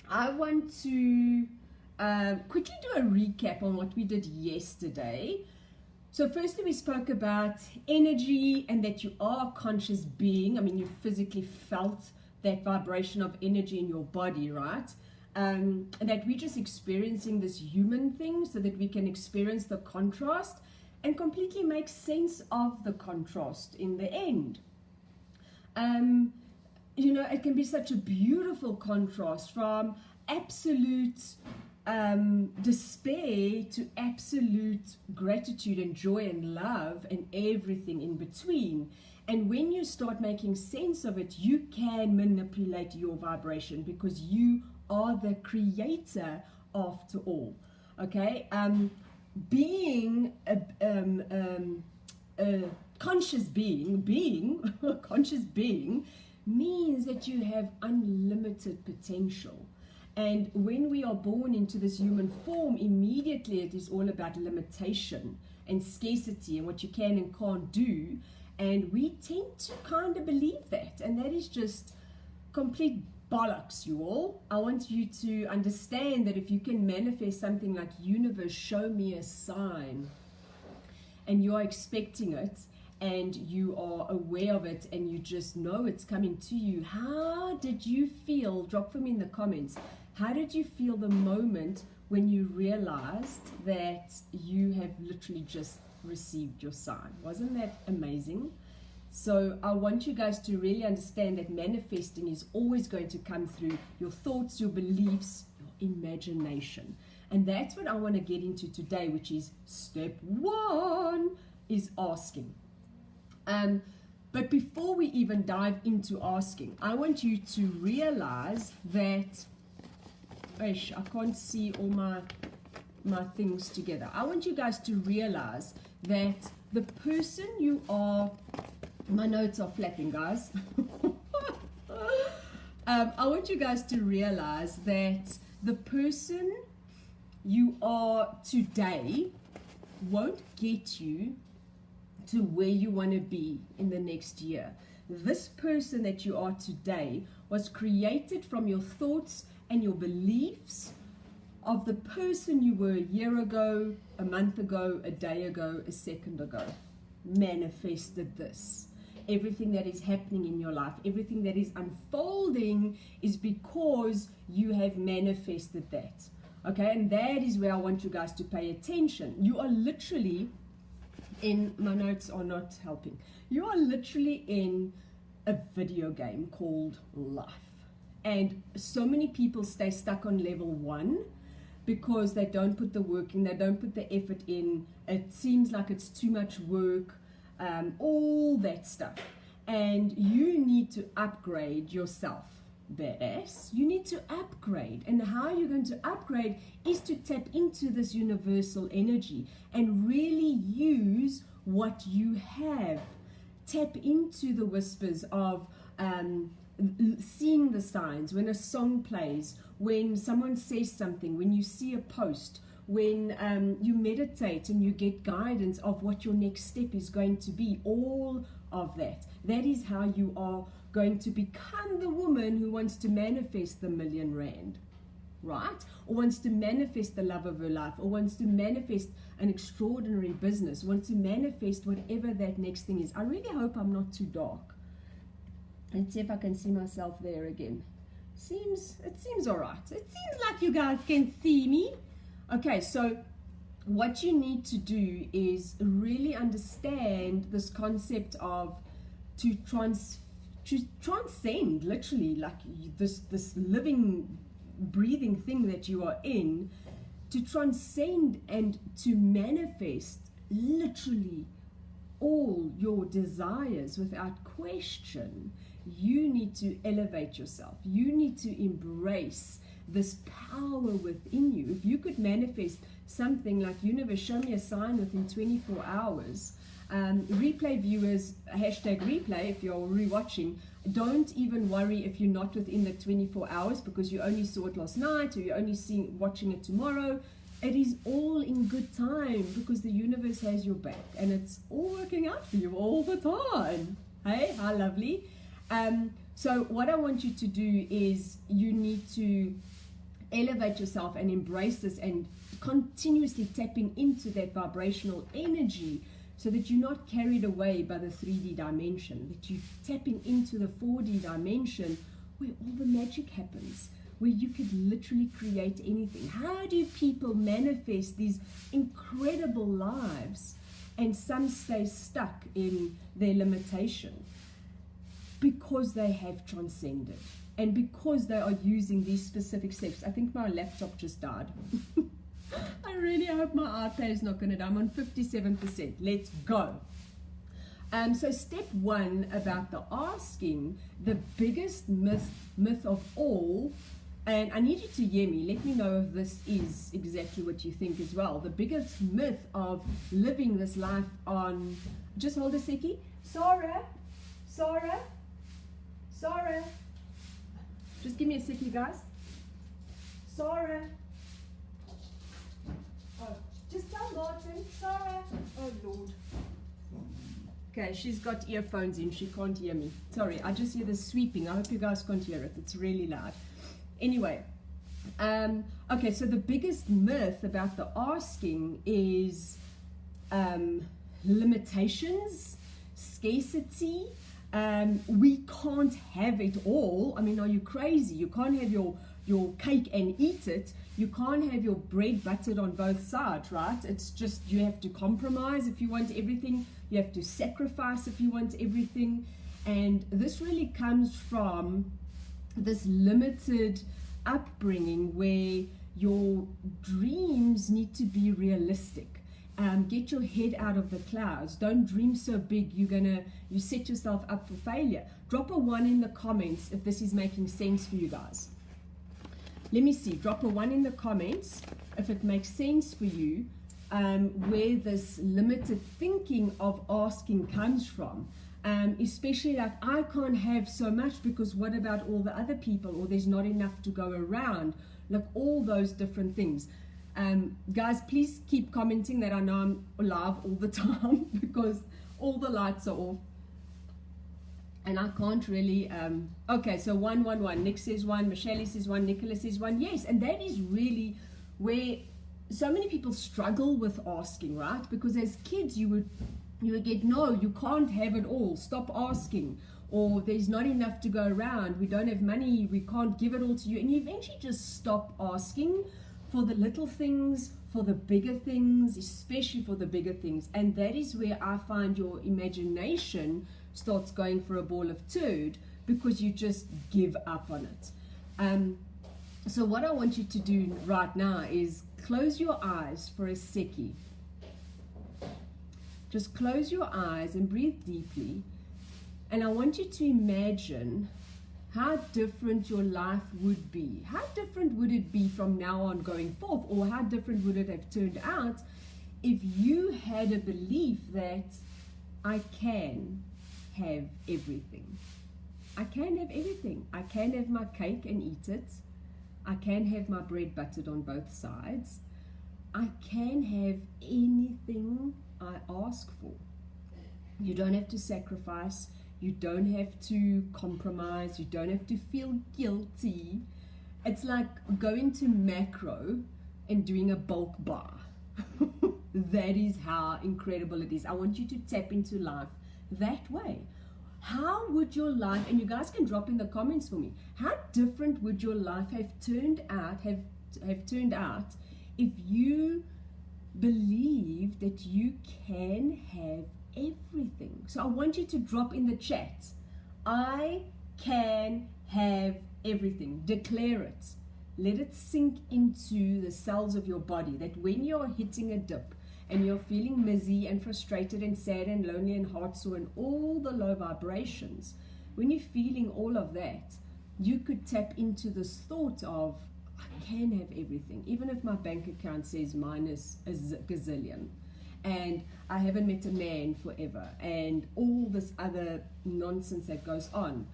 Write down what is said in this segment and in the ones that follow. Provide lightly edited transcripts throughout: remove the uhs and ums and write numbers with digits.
I want to quickly do a recap on what we did yesterday. So firstly, we spoke about energy and that you are a conscious being. I mean, you physically felt that vibration of energy in your body, right? And that we're just experiencing this human thing so that we can experience the contrast and completely make sense of the contrast in the end. It can be such a beautiful contrast from absolute despair to absolute gratitude and joy and love and everything in between. And when you start making sense of it, you can manipulate your vibration because you are the creator after all. Okay? Being a conscious being, conscious being means that you have unlimited potential. And when we are born into this human form, immediately it is all about limitation and scarcity and what you can and can't do. And we tend to kind of believe that. And that is just complete bollocks, you all. I want you to understand that if you can manifest something like universe, show me a sign, and you are expecting it, and you are aware of it, and you just know it's coming to you. How did you feel? Drop for me in the comments. How did you feel the moment when you realized that you have literally just received your sign? Wasn't that amazing? So I want you guys to really understand that manifesting is always going to come through your thoughts, your beliefs, your imagination. And that's what I want to get into today, which is step 1 is asking. But before we even dive into asking, I want you to realize that, I can't see all my things together. I want you guys to realize that the person you are, my notes are flapping, guys. I want you guys to realize that the person you are today won't get you to where you want to be in the next year. This person that you are today was created from your thoughts and your beliefs of the person you were a year ago, a month ago, a day ago, a second ago. Manifested this. Everything that is happening in your life, everything that is unfolding is because you have manifested that. Okay, and that is where I want you guys to pay attention. You are literally my notes are not helping. You are literally in a video game called life. And so many people stay stuck on level 1 because they don't put the work in, they don't put the effort in. It seems like it's too much work, all that stuff. And you need to upgrade yourself. Badass. You need to upgrade, and how you're going to upgrade is to tap into this universal energy and really use what you have. Tap into the whispers of seeing the signs when a song plays, when someone says something, when you see a post, when you meditate and you get guidance of what your next step is going to be. All of that is how you are going to become the woman who wants to manifest the R1,000,000, right? Or wants to manifest the love of her life, or wants to manifest an extraordinary business, wants to manifest whatever that next thing is. I really hope I'm not too dark. Let's see if I can see myself there again. It seems all right. It seems like you guys can see me. Okay, so what you need to do is really understand this concept of to transcend, literally, like this living, breathing thing that you are in, to transcend and to manifest literally all your desires without question. You need to elevate yourself. You need to embrace this power within you. If you could manifest something like, universe, show me a sign within 24 hours. Replay viewers, hashtag replay, if you're rewatching, don't even worry if you're not within the 24 hours because you only saw it last night or you're only watching it tomorrow. It is all in good time because the universe has your back and it's all working out for you all the time. Hey, how lovely. So what I want you to do is you need to elevate yourself and embrace this and continuously tapping into that vibrational energy so that you're not carried away by the 3D dimension, that you're tapping into the 4D dimension where all the magic happens, where you could literally create anything. How do people manifest these incredible lives and some stay stuck in their limitation? Because they have transcended and because they are using these specific steps. I think my laptop just died. I really hope my iPad is not going to die. I'm on 57%. Let's go. So step one about the asking, the biggest myth of all, and I need you to hear me. Let me know if this is exactly what you think as well. The biggest myth of living this life on, just hold a seckie. Sarah, just give me a seckie, guys. Sarah. Oh, just tell Martin, Sarah. Oh, Lord. Okay, she's got earphones in. She can't hear me. Sorry, I just hear the sweeping. I hope you guys can't hear it. It's really loud. Anyway, okay, so the biggest myth about the asking is limitations, scarcity. We can't have it all. I mean, are you crazy? You can't have your cake and eat it. You can't have your bread buttered on both sides, right? It's just you have to compromise if you want everything. You have to sacrifice if you want everything. And this really comes from this limited upbringing where your dreams need to be realistic. Get your head out of the clouds. Don't dream so big you set yourself up for failure. Drop a 1 in the comments if this is making sense for you guys. Let me see, drop a 1 in the comments if it makes sense for you, where this limited thinking of asking comes from. Especially like, I can't have so much because what about all the other people, or there's not enough to go around. Like all those different things. Guys, please keep commenting that I know I'm live all the time because all the lights are off and I can't really okay, so 1 1 1. Nick says 1, Michelle says 1, Nicholas says 1. Yes, and that is really where so many people struggle with asking, right? Because as kids you would get, no, you can't have it all, stop asking, or there's not enough to go around, we don't have money, we can't give it all to you, and you eventually just stop asking for the little things, for the bigger things, especially for the bigger things. And that is where I find your imagination starts going for a ball of turd because you just give up on it. So what I want you to do right now is close your eyes for a seckie. Just close your eyes and breathe deeply. And I want you to imagine how different your life would be. How different would it be from now on going forth? Or how different would it have turned out if you had a belief that I can have everything? I can have everything. I can have my cake and eat it. I can have my bread buttered on both sides. I can have anything I ask for. You don't have to sacrifice. You don't have to compromise. You don't have to feel guilty. It's like going to Macro and doing a bulk bar. That is how incredible it is. I want you to tap into life that way. How would your life, and you guys can drop in the comments for me, how different would your life have turned out, have turned out if you believe that you can have everything? So I want you to drop in the chat, I can have everything. Declare it. Let it sink into the cells of your body that when you're hitting a dip and you're feeling mizzy and frustrated and sad and lonely and heartsore and all the low vibrations, when you're feeling all of that, you could tap into this thought of, I can have everything, even if my bank account says minus a gazillion and I haven't met a man forever and all this other nonsense that goes on.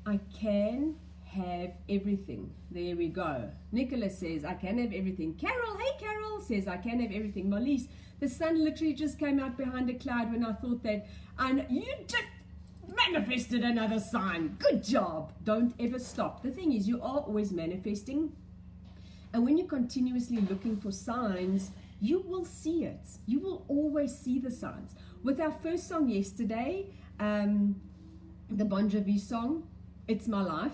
I can have everything. There we go. Nicholas says, I can have everything. Carol, hey Carol, says, I can have everything. Marlies, the sun literally just came out behind a cloud when I thought that, and you just manifested another sign. Good job. Don't ever stop. The thing is, you are always manifesting. And when you're continuously looking for signs, you will see it. You will always see the signs. With our first song yesterday, the Bon Jovi song, It's My Life,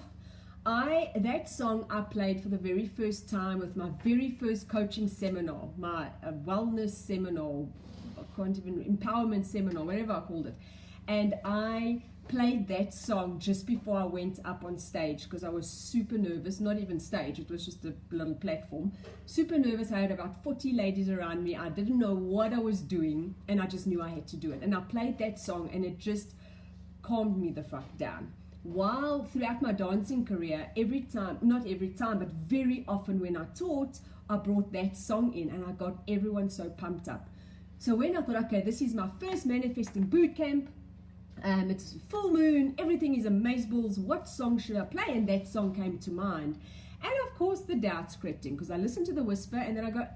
that song I played for the very first time with my very first coaching seminar, my wellness seminar, empowerment seminar, whatever I called it. And I played that song just before I went up on stage because I was super nervous. Not even stage, it was just a little platform. Super nervous. I had about 40 ladies around me. I didn't know what I was doing, and I just knew I had to do it. And I played that song, and it just calmed me the fuck down. While throughout my dancing career, not every time, but very often when I taught, I brought that song in, and I got everyone so pumped up. So when I thought, okay, this is my first manifesting boot camp, it's full moon, everything is amazeballs, what song should I play? And that song came to mind. And of course the doubts crept in, because I listened to the whisper and then I go,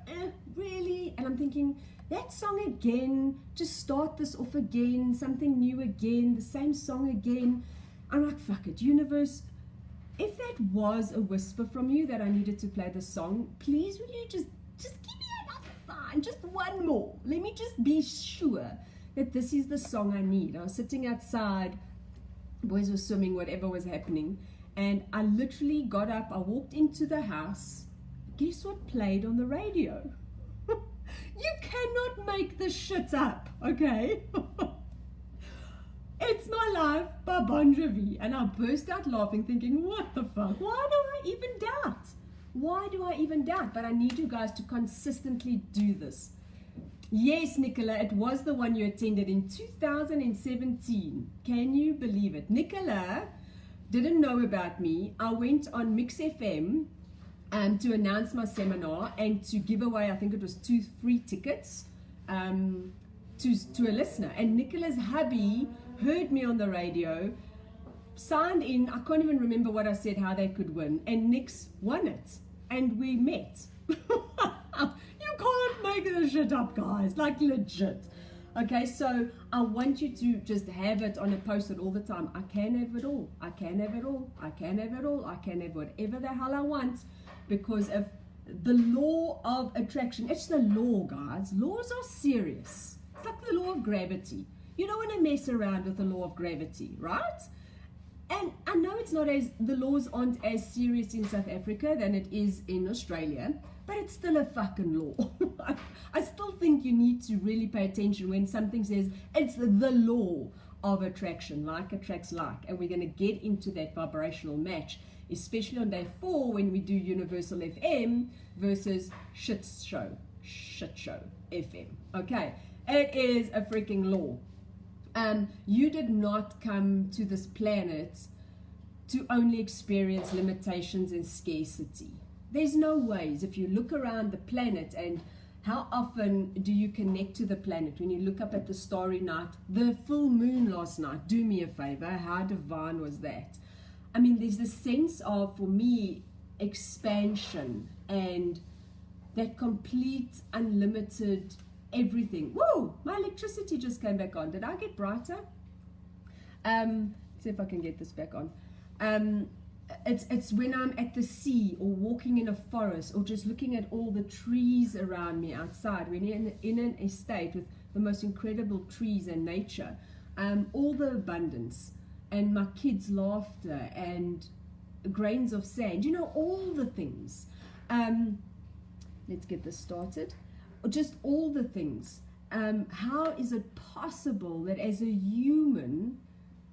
really? And I'm thinking, that song again, just start this off again, something new again, the same song again. I'm like, fuck it, universe, if that was a whisper from you that I needed to play the song, please would you just give me another sign, just one more. Let me just be sure that this is the song I need. I was sitting outside, boys were swimming, whatever was happening, and I literally got up, I walked into the house. Guess what played on the radio? You cannot make this shit up, okay? It's My Life by Bon Jovi. And I burst out laughing thinking, what the fuck? Why do I even doubt? Why do I even doubt? But I need you guys to consistently do this. Yes, Nicola, it was the one you attended in 2017. Can you believe it? Nicola didn't know about me. I went on Mix FM to announce my seminar and to give away, I think it was 2 free tickets to a listener. And Nicola's hubby heard me on the radio, signed in. I can't even remember what I said, how they could win. And Nix won it. And we met. You can't make this shit up, guys. Like, legit. Okay, so I want you to just have it on a post-it all the time. I can have it all. I can have it all. I can have it all. I can have whatever the hell I want, because of the law of attraction. It's the law, guys. Laws are serious. It's like the law of gravity. You don't want to mess around with the law of gravity, right? And I know the laws aren't as serious in South Africa than it is in Australia, but it's still a fucking law. I still think you need to really pay attention when something says it's the law of attraction, like attracts like, and we're going to get into that vibrational match, especially on day 4 when we do Universal FM versus shit show FM. Okay, it is a freaking law. You did not come to this planet to only experience limitations and scarcity. There's no ways. If you look around the planet, and how often do you connect to the planet? When you look up at the starry night, the full moon last night, do me a favor, how divine was that? I mean, there's a sense of, for me, expansion and that complete, unlimited everything. Whoa, my electricity just came back on. Did I get brighter? Let's see if I can get this back on. It's when I'm at the sea or walking in a forest or just looking at all the trees around me outside, when you're in an estate with the most incredible trees and nature, all the abundance and my kids' laughter and grains of sand, you know, all the things. Let's get this started. Just all the things. How is it possible that as a human,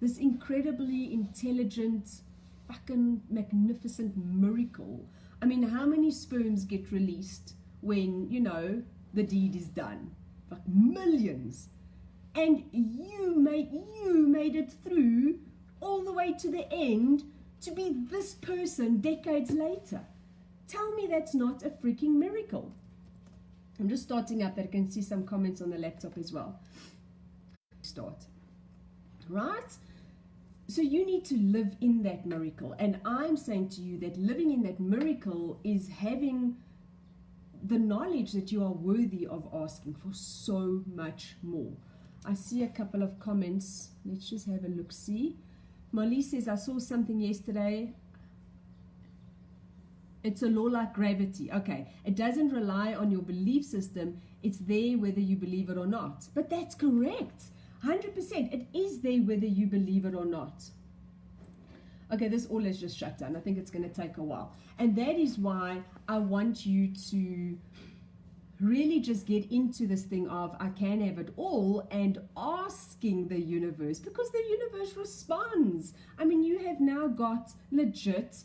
this incredibly intelligent, fucking magnificent miracle, I mean, how many sperms get released when, you know, the deed is done? Like millions. And you made it through all the way to the end to be this person decades later. Tell me that's not a freaking miracle. I'm just starting up that I can see some comments on the laptop as well. Start. Right? So you need to live in that miracle. And I'm saying to you that living in that miracle is having the knowledge that you are worthy of asking for so much more. I see a couple of comments. Let's just have a look-see. Molly says, I saw something yesterday. It's a law like gravity. Okay, it doesn't rely on your belief system. It's there whether you believe it or not. But that's correct. 100%. It is there whether you believe it or not. Okay, this all has just shut down. I think it's going to take a while. And that is why I want you to really just get into this thing of I can have it all and asking the universe, because the universe responds. I mean, you have now got legit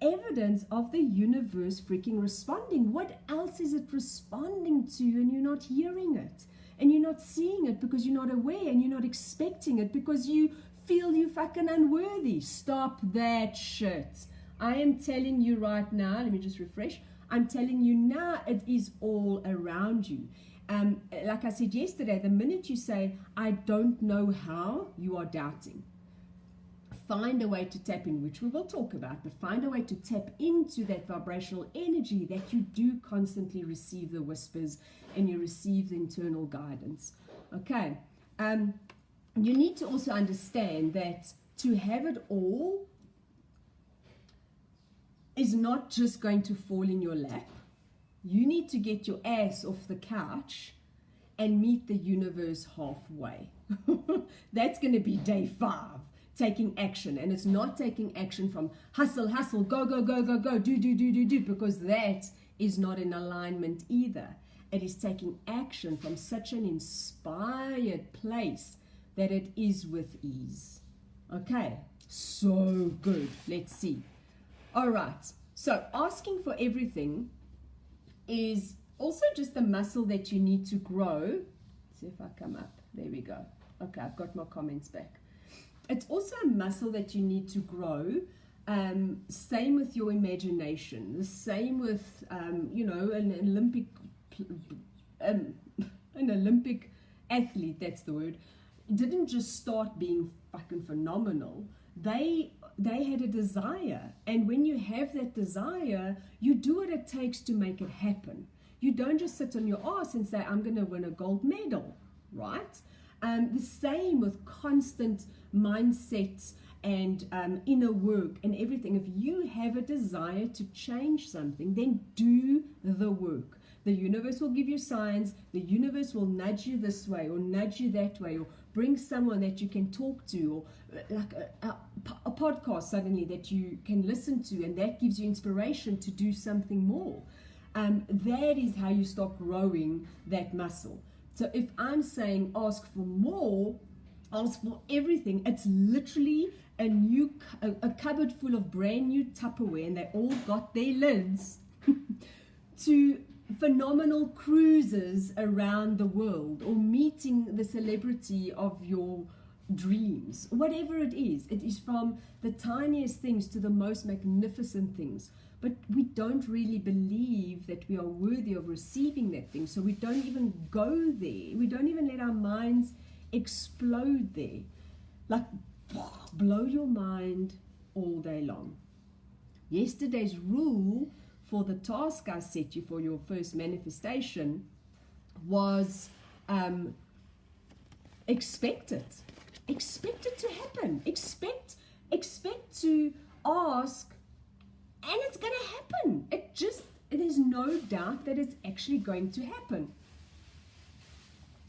evidence of the universe freaking responding. What else is it responding to and you're not hearing it? And you're not seeing it because you're not aware, and you're not expecting it because you feel you fucking unworthy. Stop that shit. I am telling you right now, let me just refresh. I'm telling you now, it is all around you. Like I said yesterday, the minute you say, I don't know how, you are doubting. Find a way to tap in, which we will talk about, but find a way to tap into that vibrational energy that you do constantly receive the whispers and you receive the internal guidance. Okay. You need to also understand that to have it all is not just going to fall in your lap. You need to get your ass off the couch and meet the universe halfway. That's going to be day 5, taking action. And it's not taking action from hustle, hustle, go, go, go, go, go, do, because that is not in alignment either. It is taking action from such an inspired place that it is with ease. Okay, so good. Let's see. All right, so asking for everything is also just a muscle that you need to grow. Let's see if I come up. There we go. Okay, I've got my comments back. It's also a muscle that you need to grow. Same with your imagination. The same with, an Olympic athlete, that's the word, didn't just start being fucking phenomenal. They had a desire, and when you have that desire, you do what it takes to make it happen. You don't just sit on your ass and say, I'm going to win a gold medal, right? The same with constant mindsets and inner work and everything. If you have a desire to change something, then do the work. The universe will give you signs. The universe will nudge you this way or nudge you that way, or bring someone that you can talk to, or like a podcast suddenly that you can listen to, and that gives you inspiration to do something more. That is how you start growing that muscle. So if I'm saying ask for more, ask for everything, it's literally a cupboard full of brand new Tupperware, and they all got their lids to phenomenal cruises around the world, or meeting the celebrity of your dreams. Whatever it is from the tiniest things to the most magnificent things. But we don't really believe that we are worthy of receiving that thing, so we don't even go there. We don't even let our minds explode there. Like, blow your mind all day long. Yesterday's rule for the task I set you for your first manifestation was expect it. Expect it to happen. Expect to ask, and it's going to happen. There's no doubt that it's actually going to happen.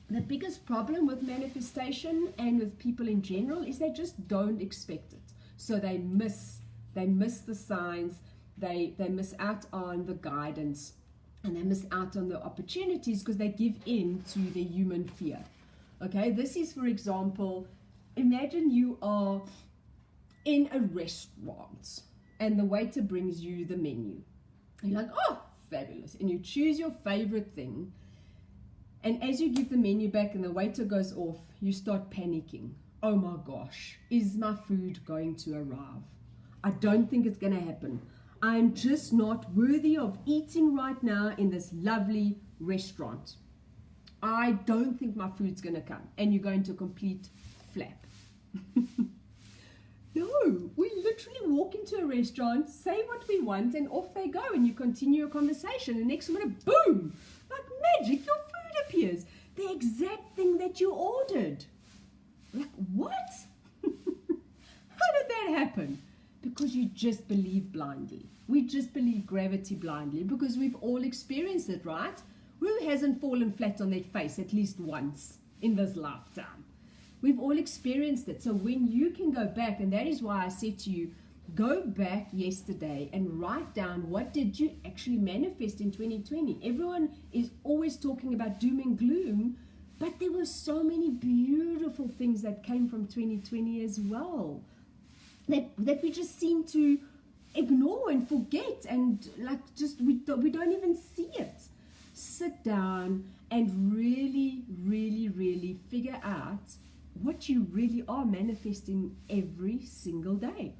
The biggest problem with manifestation and with people in general is they just don't expect it. So they miss the signs. They miss out on the guidance, and they miss out on the opportunities because they give in to the human fear. Okay, this is, for example, imagine you are in a restaurant and the waiter brings you the menu. You're like, oh, fabulous. And you choose your favorite thing. And as you give the menu back and the waiter goes off, you start panicking. Oh my gosh, is my food going to arrive? I don't think it's going to happen. I'm just not worthy of eating right now in this lovely restaurant. I don't think my food's going to come. And you go into a complete flap. No, we literally walk into a restaurant, say what we want, and off they go. And you continue your conversation. And next minute, boom, like magic, your food appears. The exact thing that you ordered. Like, what? How did that happen? Because you just believe blindly. We just believe gravity blindly because we've all experienced it, right? Who hasn't fallen flat on their face at least once in this lifetime? We've all experienced it. So when you can go back, and that is why I said to you, go back yesterday and write down what did you actually manifest in 2020. Everyone is always talking about doom and gloom, but there were so many beautiful things that came from 2020 as well that we just seem to ignore and forget, and like just we don't even see it. Sit down and really, really, really figure out what you really are manifesting every single day.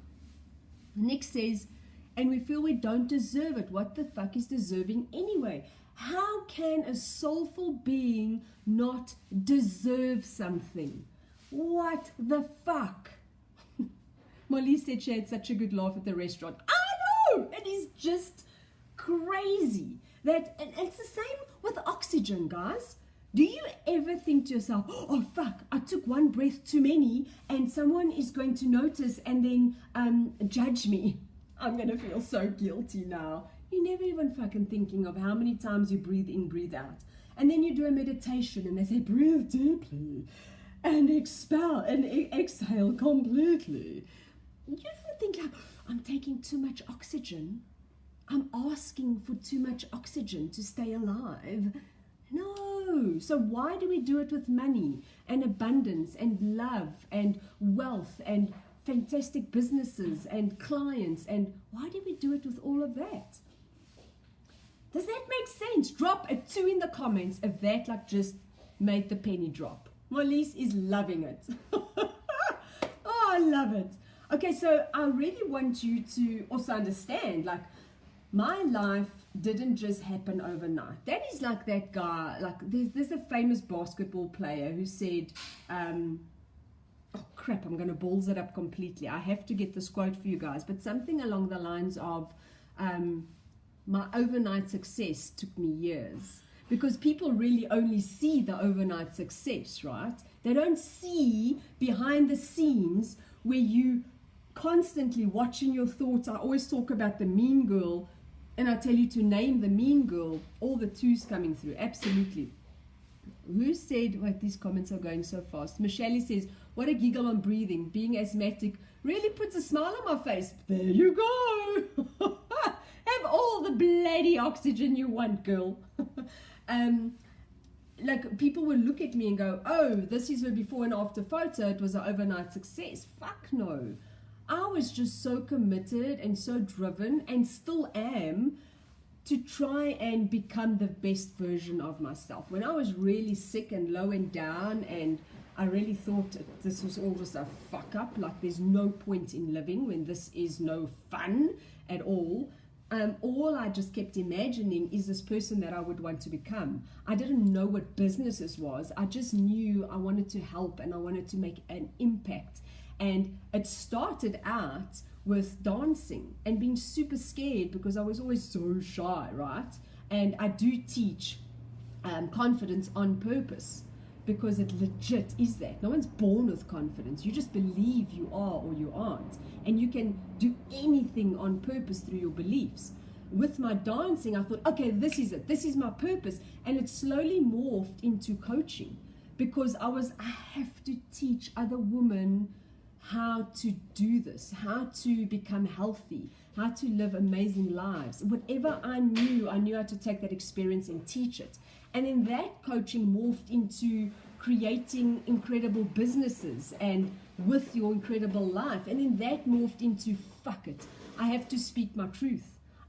Next says, and we feel we don't deserve it. What the fuck is deserving anyway? How can a soulful being not deserve something? What the fuck? Molly said she had such a good laugh at the restaurant. I know! It is just crazy. And it's the same with oxygen, guys. Do you ever think to yourself, oh fuck, I took one breath too many and someone is going to notice and then judge me? I'm going to feel so guilty now. You're never even fucking thinking of how many times you breathe in, breathe out. And then you do a meditation and they say, breathe deeply and exhale completely. You don't think like, I'm taking too much oxygen. I'm asking for too much oxygen to stay alive. No. So why do we do it with money and abundance and love and wealth and fantastic businesses and clients? And why do we do it with all of that? Does that make sense? Drop a 2 in the comments if that like just made the penny drop. Molise is loving it. Oh, I love it. Okay, so I really want you to also understand, like, my life didn't just happen overnight. That is like that guy, like there's a famous basketball player who said, oh crap, I'm going to balls it up completely. I have to get this quote for you guys, but something along the lines of, my overnight success took me years. Because people really only see the overnight success, right? They don't see behind the scenes where you constantly watching your thoughts. I always talk about the mean girl, and I tell you to name the mean girl, all the 2s coming through. Absolutely. Who said, wait, these comments are going so fast. Michelle says, what a giggle on breathing. Being asthmatic really puts a smile on my face. There you go. Have all the bloody oxygen you want, girl. Like people will look at me and go, oh, this is her before and after photo. It was an overnight success. Fuck no. I was just so committed and so driven, and still am, to try and become the best version of myself. When I was really sick and low and down, and I really thought this was all just a fuck up, like there's no point in living when this is no fun at all. All I just kept imagining is this person that I would want to become. I didn't know what businesses was. I just knew I wanted to help and I wanted to make an impact. And it started out with dancing and being super scared because I was always so shy, right? And I do teach confidence on purpose because it legit is that. No one's born with confidence. You just believe you are or you aren't. And you can do anything on purpose through your beliefs. With my dancing, I thought, okay, this is it. This is my purpose. And it slowly morphed into coaching because I have to teach other women how to do this, how to become healthy, how to live amazing lives. Whatever I knew how to take that experience and teach it. And then that coaching morphed into creating incredible businesses and with your incredible life. And then that morphed into, fuck it, I have to speak my truth.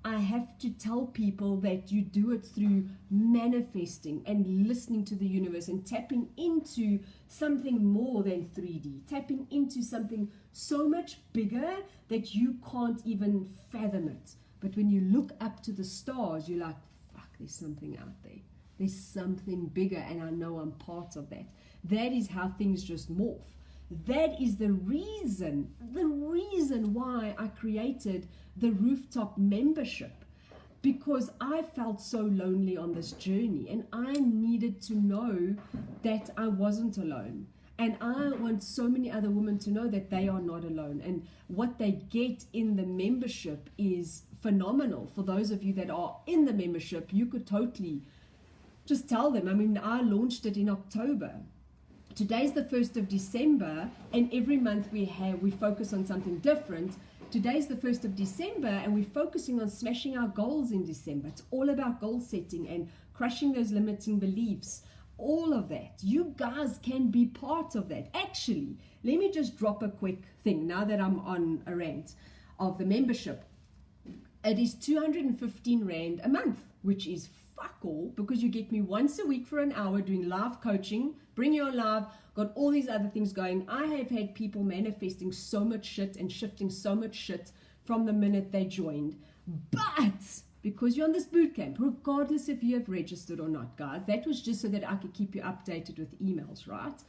I have to tell people that you do it through manifesting and listening to the universe and tapping into something more than 3D, tapping into something so much bigger that you can't even fathom it. But when you look up to the stars, you're like, fuck, there's something out there. There's something bigger, and I know I'm part of that. That is how things just morph. That is the reason why I created the rooftop membership, because I felt so lonely on this journey and I needed to know that I wasn't alone. And I want so many other women to know that they are not alone. And what they get in the membership is phenomenal. For those of you that are in the membership, you could totally just tell them. I mean, I launched it in October. Today's the 1st of December, and every month we focus on something different. Today's the 1st of December, and we're focusing on smashing our goals in December. It's all about goal setting and crushing those limiting beliefs, all of that. You guys can be part of that. Actually, let me just drop a quick thing now that I'm on a rant of the membership. It is 215 Rand a month, which is fuck all, because you get me once a week for an hour doing live coaching, bring your live, got all these other things going. I have had people manifesting so much shit and shifting so much shit from the minute they joined. But because you're on this bootcamp, regardless if you have registered or not, guys, that was just so that I could keep you updated with emails, right?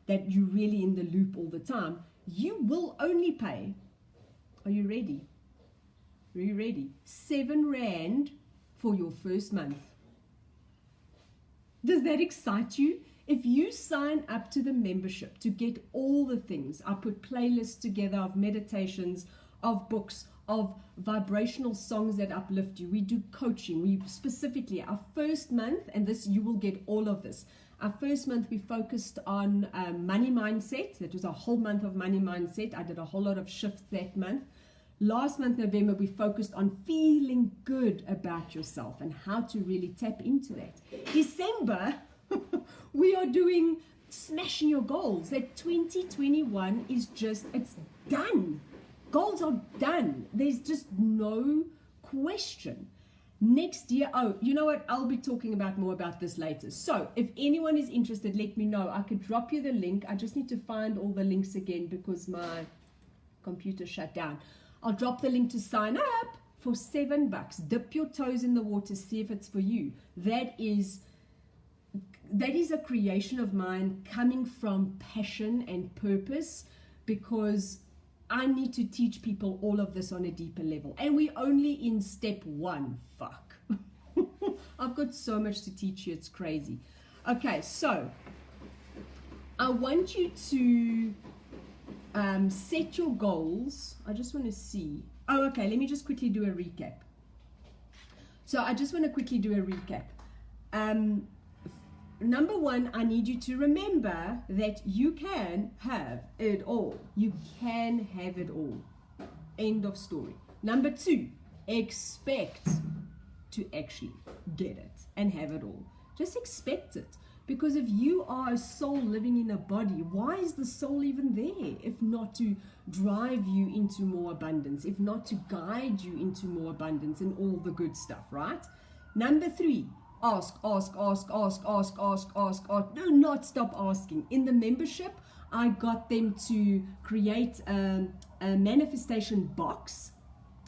That you're really in the loop all the time. You will only pay, are you ready? Are you ready? 7 Rand for your first month. Does that excite you? If you sign up to the membership to get all the things, I put playlists together of meditations, of books, of vibrational songs that uplift you. We do coaching. We specifically, our first month, and this, you will get all of this. Our first month, we focused on money mindset. That was a whole month of money mindset. I did a whole lot of shifts that month. Last month, November, we focused on feeling good about yourself and how to really tap into that. December, we are doing smashing your goals. That 2021 is just, it's done. Goals are done. There's just no question. Next year, oh, you know what? I'll be talking about more about this later. So if anyone is interested, let me know. I could drop you the link. I just need to find all the links again because my computer shut down. I'll drop the link to sign up for $7. Dip your toes in the water, see if it's for you. That is a creation of mine coming from passion and purpose, because I need to teach people all of this on a deeper level. And we're only in step 1. Fuck. I've got so much to teach you. It's crazy. Okay, so I want you to set your goals. I just want to see. Oh, okay. Let me just quickly do a recap. So I just want to quickly do a recap. Number 1, I need you to remember that you can have it all. You can have it all. End of story. Number 2, expect to actually get it and have it all. Just expect it. Because if you are a soul living in a body, why is the soul even there if not to drive you into more abundance, if not to guide you into more abundance and all the good stuff, right? Number 3, ask. Do not stop asking. In the membership, I got them to create a manifestation box,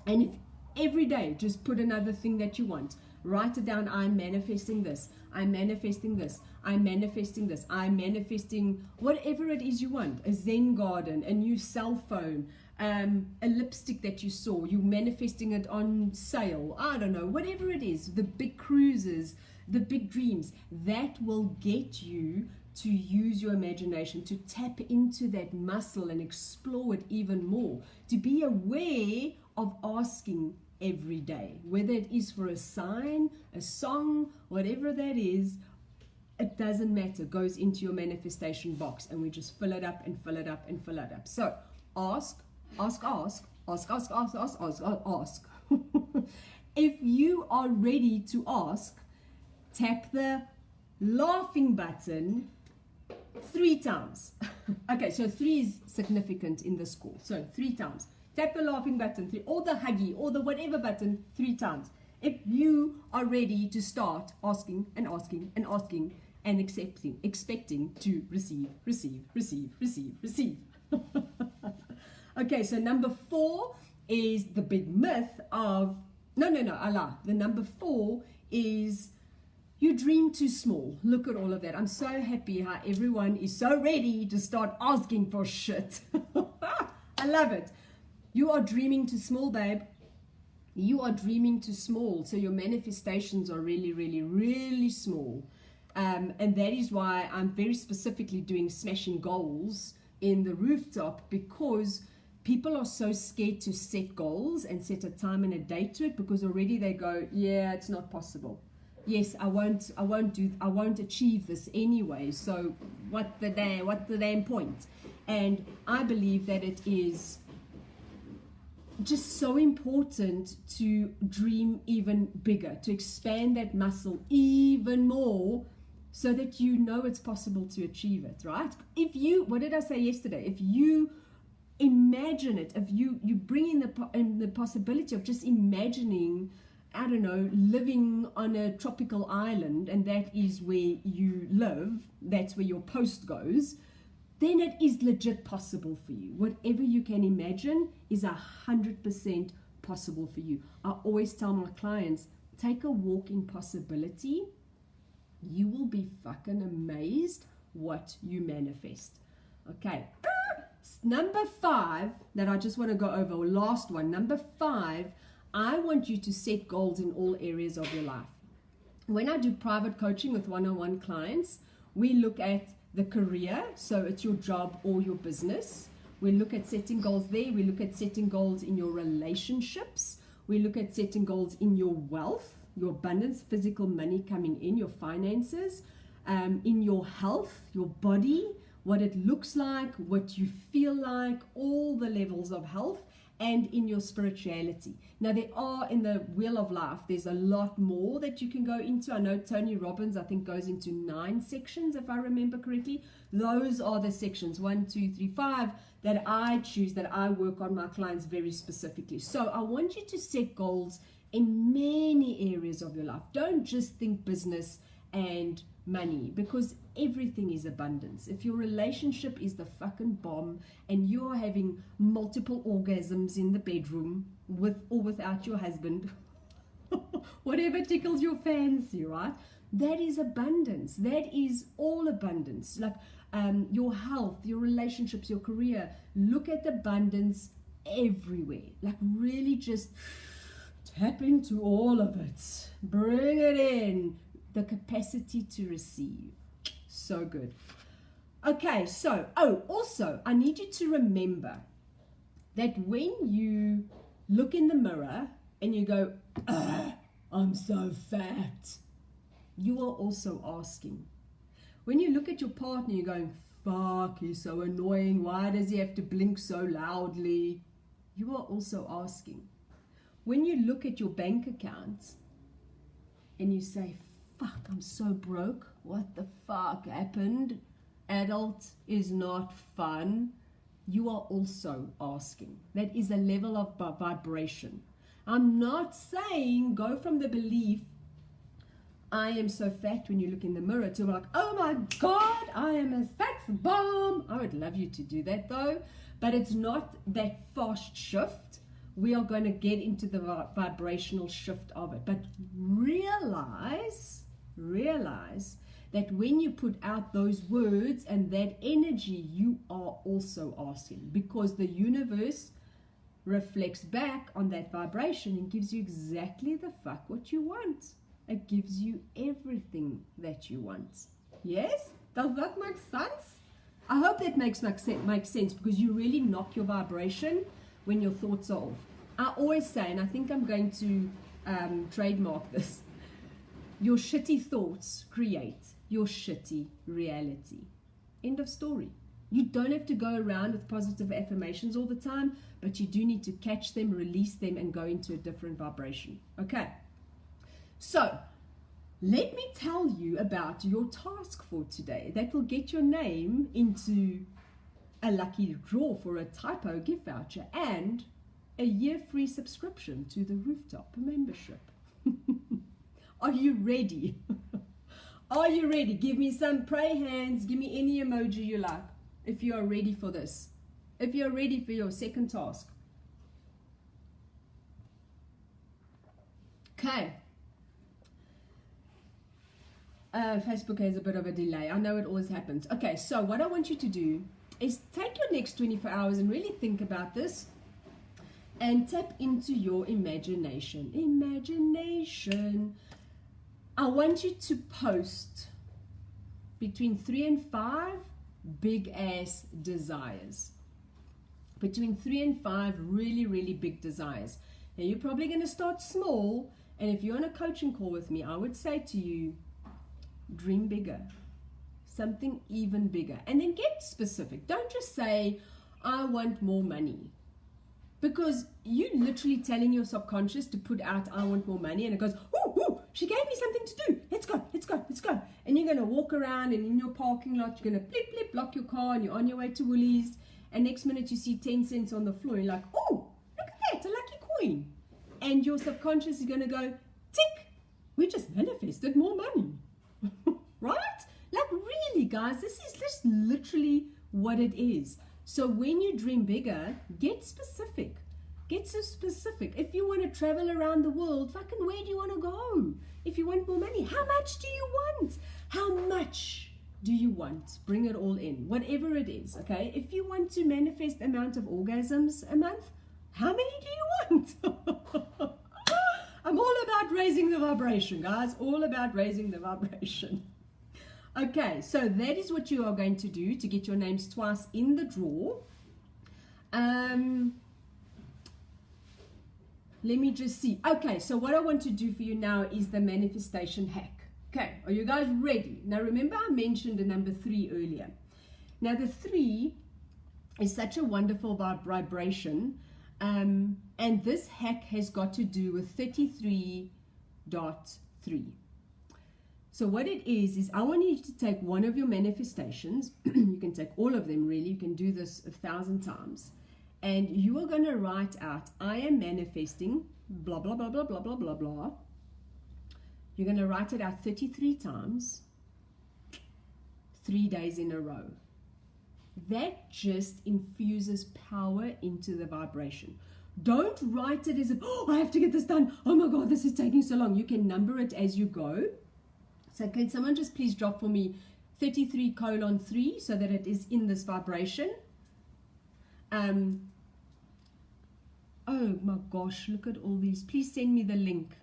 and if every day just put another thing that you want. Write it down. I'm manifesting this. I'm manifesting this. I'm manifesting this. I'm manifesting whatever it is you want. A Zen garden, a new cell phone, a lipstick that you saw. You're manifesting it on sale. I don't know. Whatever it is. The big cruises, the big dreams. That will get you to use your imagination, to tap into that muscle and explore it even more. To be aware of asking every day, whether it is for a sign, a song, whatever that is, it doesn't matter. It goes into your manifestation box, and we just fill it up and fill it up and fill it up. So ask. If you are ready to ask, tap the laughing button 3 times. Okay, so 3 is significant in this call. So 3 times. Tap the laughing button 3, or the huggy, or the whatever button 3 times. If you are ready to start asking and asking and asking and expecting to receive. Okay, so number 4 is the big myth of, no, I lie. The number 4 is you dream too small. Look at all of that. I'm so happy how everyone is so ready to start asking for shit. I love it. You are dreaming too small, babe. You are dreaming too small. So your manifestations are really, really, really small. And that is why I'm very specifically doing smashing goals in the rooftop, because people are so scared to set goals and set a time and a date to it because already they go, yeah, it's not possible. Yes, I won't achieve this anyway. So what's the damn point? And I believe that it is just so important to dream even bigger, to expand that muscle even more so that you know it's possible to achieve it, right? What did I say yesterday? If you imagine it, if you bring in the possibility of just imagining, I don't know, living on a tropical island, and that is where you live, that's where your post goes, then it is legit possible for you. Whatever you can imagine is 100% possible for you. I always tell my clients, take a walk in possibility. You will be fucking amazed what you manifest. Okay. Number 5 that I just want to go over, or last one, number 5, I want you to set goals in all areas of your life. When I do private coaching with one-on-one clients, we look at the career, so it's your job or your business. We look at setting goals there. We look at setting goals in your relationships. We look at setting goals in your wealth, your abundance, physical money coming in, your finances, in your health, your body, what it looks like, what you feel like, all the levels of health, and in your spirituality. Now, there are, in the Wheel of Life, there's a lot more that you can go into. I know Tony Robbins, I think, goes into 9 sections, if I remember correctly. Those are the sections, 1, 2, 3, 5, that I choose, that I work on my clients very specifically. So I want you to set goals in many areas of your life. Don't just think business and money, because everything is abundance. If your relationship is the fucking bomb and you are having multiple orgasms in the bedroom with or without your husband, whatever tickles your fancy, right? That is abundance. That is all abundance. Like your health, your relationships, your career. Look at abundance everywhere. Like really just tap into all of it. Bring it in. The capacity to receive. So good. Okay, so, also, I need you to remember that when you look in the mirror and you go, I'm so fat, you are also asking. When you look at your partner, you're going, fuck, he's so annoying. Why does he have to blink so loudly? You are also asking. When you look at your bank account and you say, fuck, I'm so broke. What the fuck happened? Adult is not fun. You are also asking. That is a level of vibration. I'm not saying go from the belief, I am so fat when you look in the mirror, to like, oh my God, I am a fat bomb. I would love you to do that though, but it's not that fast shift. We are going to get into the vibrational shift of it. But realize that when you put out those words and that energy, you are also asking, because the universe reflects back on that vibration and gives you exactly the fuck what you want. It gives you everything that you want. Yes? Does that make sense? I hope that makes sense, because you really knock your vibration when your thoughts are off. I always say, and I think I'm going to trademark this, your shitty thoughts create your shitty reality. End of story. You don't have to go around with positive affirmations all the time, but you do need to catch them, release them, and go into a different vibration. Okay. So, let me tell you about your task for today. That will get your name into a lucky draw for a typo gift voucher and a year free subscription to the Rooftop membership. Are you ready? Are you ready? Give me some pray hands. Give me any emoji you like if you are ready for this. If you're ready for your second task. Okay. Facebook has a bit of a delay. I know it always happens. Okay, so what I want you to do is take your next 24 hours and really think about this and tap into your imagination. Imagination. I want you to post between 3 and 5 big ass desires. between 3 and 5 really, really big desires. Now, you're probably going to start small, and if you're on a coaching call with me, I would say to you, dream bigger, something even bigger, and then get specific. Don't just say, I want more money, because you're literally telling your subconscious to put out, I want more money, and it goes, ooh, she gave me something to do. Let's go. And you're going to walk around, and in your parking lot, you're going to blip, blip, lock your car, and you're on your way to Woolies, and next minute you see 10 cents on the floor, and you're like, oh, look at that, a lucky coin. And your subconscious is going to go, tick, we just manifested more money. Right? Like, really, guys, this is just literally what it is. So when you dream bigger, get specific. Get so specific. If you want to travel around the world, fucking where do you want to go? If you want more money, how much do you want? How much do you want? Bring it all in, whatever it is, okay? If you want to manifest amount of orgasms a month, how many do you want? I'm all about raising the vibration, guys. All about raising the vibration. Okay, so that is what you are going to do to get your names twice in the draw. Let me just see. Okay, so what I want to do for you now is the manifestation hack. Okay, are you guys ready? Now, remember I mentioned the number 3 earlier. Now, the 3 is such a wonderful vibration, and this hack has got to do with 33.3. So what it is I want you to take one of your manifestations. You can take all of them, really. You can do this 1,000 times. And you are going to write out, I am manifesting, blah, blah, blah, blah, blah, blah, blah, blah. You're going to write it out 33 times, 3 days in a row. That just infuses power into the vibration. Don't write it as if, oh, I have to get this done. Oh my God, this is taking so long. You can number it as you go. So can someone just please drop for me 33:3 so that it is in this vibration? Oh my gosh, look at all these. Please send me the link.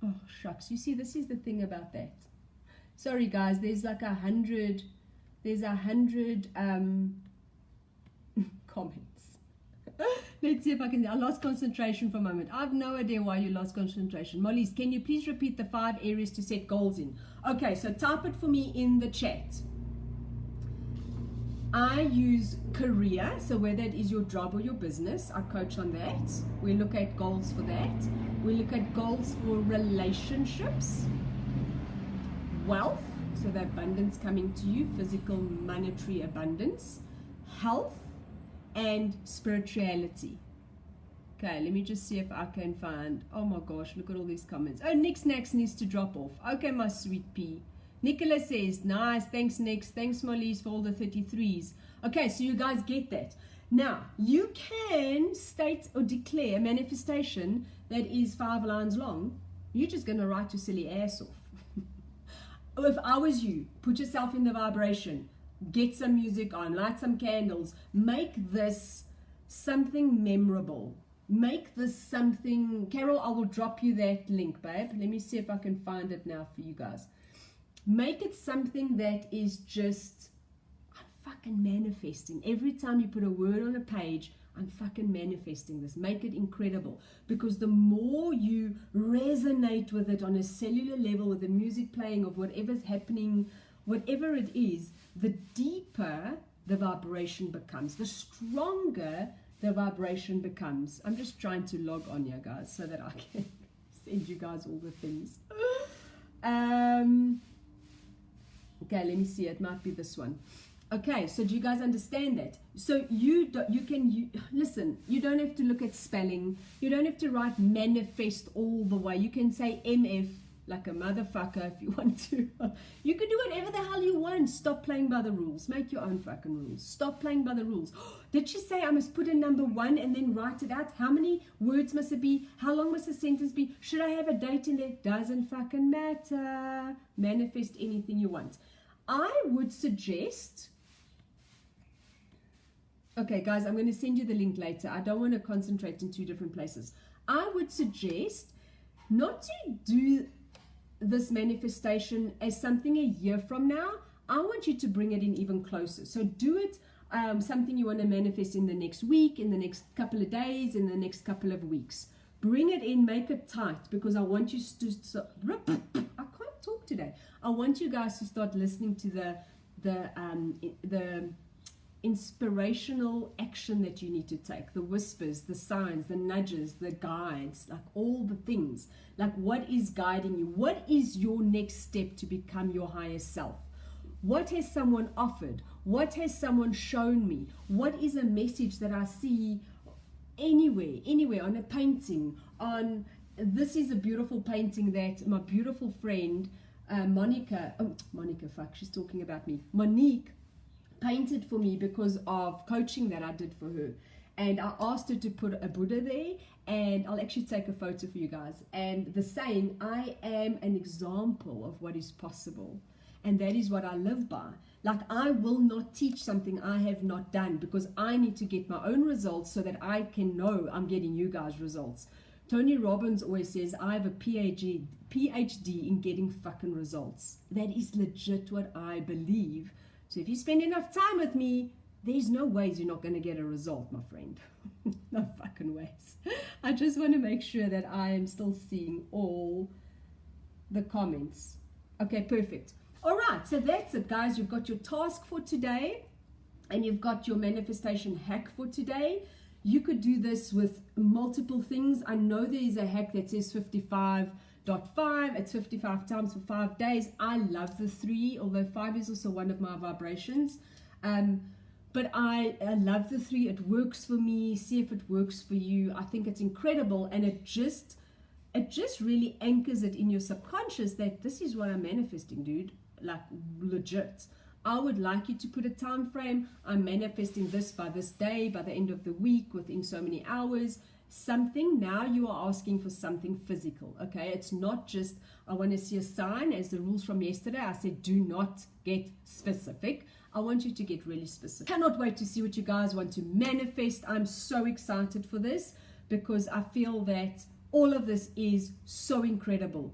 Oh, shucks. You see, this is the thing about that. Sorry, guys. There's like 100. There's 100 comments. Let's see if I can. I lost concentration for a moment. I have no idea why you lost concentration. Molly's, can you please repeat the 5 areas to set goals in? Okay, so type it for me in the chat. I use career, so whether it is your job or your business, I coach on that. We look at goals for that. We look at goals for relationships, wealth, so the abundance coming to you, physical, monetary abundance, health, and spirituality. Okay, let me just see if I can find, oh my gosh, look at all these comments. Oh, Nick's next needs to drop off. Okay, my sweet pea. Nicholas says, nice, thanks Nix, thanks Molly's for all the 33s. Okay, so you guys get that. Now, you can state or declare a manifestation that is 5 lines long. You're just going to write your silly ass off. If I was you, put yourself in the vibration, get some music on, light some candles, make this something memorable. Make this something, Carol, I will drop you that link, babe. Let me see if I can find it now for you guys. Make it something that is just, I'm fucking manifesting. Every time you put a word on a page, I'm fucking manifesting this. Make it incredible. Because the more you resonate with it on a cellular level, with the music playing, of whatever's happening, whatever it is, the deeper the vibration becomes, the stronger the vibration becomes. I'm just trying to log on here, guys, so that I can send you guys all the things. Okay, let me see. It might be this one. Okay, so do you guys understand that? So listen, you don't have to look at spelling. You don't have to write manifest all the way. You can say MF like a motherfucker if you want to. You can do whatever the hell you want. Stop playing by the rules. Make your own fucking rules. Stop playing by the rules. Did she say I must put in number 1 and then write it out? How many words must it be? How long must the sentence be? Should I have a date in there? Doesn't fucking matter. Manifest anything you want. I would suggest... Okay, guys, I'm going to send you the link later. I don't want to concentrate in 2 different places. I would suggest not to do this manifestation as something a year from now. I want you to bring it in even closer. So do it something you want to manifest in the next week, in the next couple of days, in the next couple of weeks. Bring it in, make it tight, because I want you to I can't talk today. I want you guys to start listening to the inspirational action that you need to take, the whispers, the signs, the nudges, the guides, like all the things. Like, what is guiding you? What is your next step to become your higher self? What has someone offered? What has someone shown me? What is a message that I see anywhere, on a painting, this is a beautiful painting that my beautiful friend, Monique, she's talking about me, Monique, painted for me because of coaching that I did for her. And I asked her to put a Buddha there, and I'll actually take a photo for you guys. And the saying, I am an example of what is possible. And that is what I live by. Like, I will not teach something I have not done, because I need to get my own results so that I can know I'm getting you guys results. Tony Robbins always says, I have a PhD in getting fucking results. That is legit what I believe. So if you spend enough time with me, there's no ways you're not going to get a result, my friend. No fucking ways. I just want to make sure that I am still seeing all the comments. Okay, perfect. All right, so that's it, guys. You've got your task for today, and you've got your manifestation hack for today. You could do this with multiple things. I know there is a hack that says 55.5. It's 55 times for 5 days. I love the 3, although 5 is also one of my vibrations. But I love the 3. It works for me. See if it works for you. I think it's incredible, and it just really anchors it in your subconscious that this is what I'm manifesting, dude. Like, legit. I would like you to put a time frame. I'm manifesting this by this day, by the end of the week, within so many hours. Something. Now you are asking for something physical. Okay, it's not just I want to see a sign. As the rules from yesterday, I said do not get specific. I want you to get really specific. Cannot wait to see what you guys want to manifest. I'm so excited for this, because I feel that all of this is so incredible.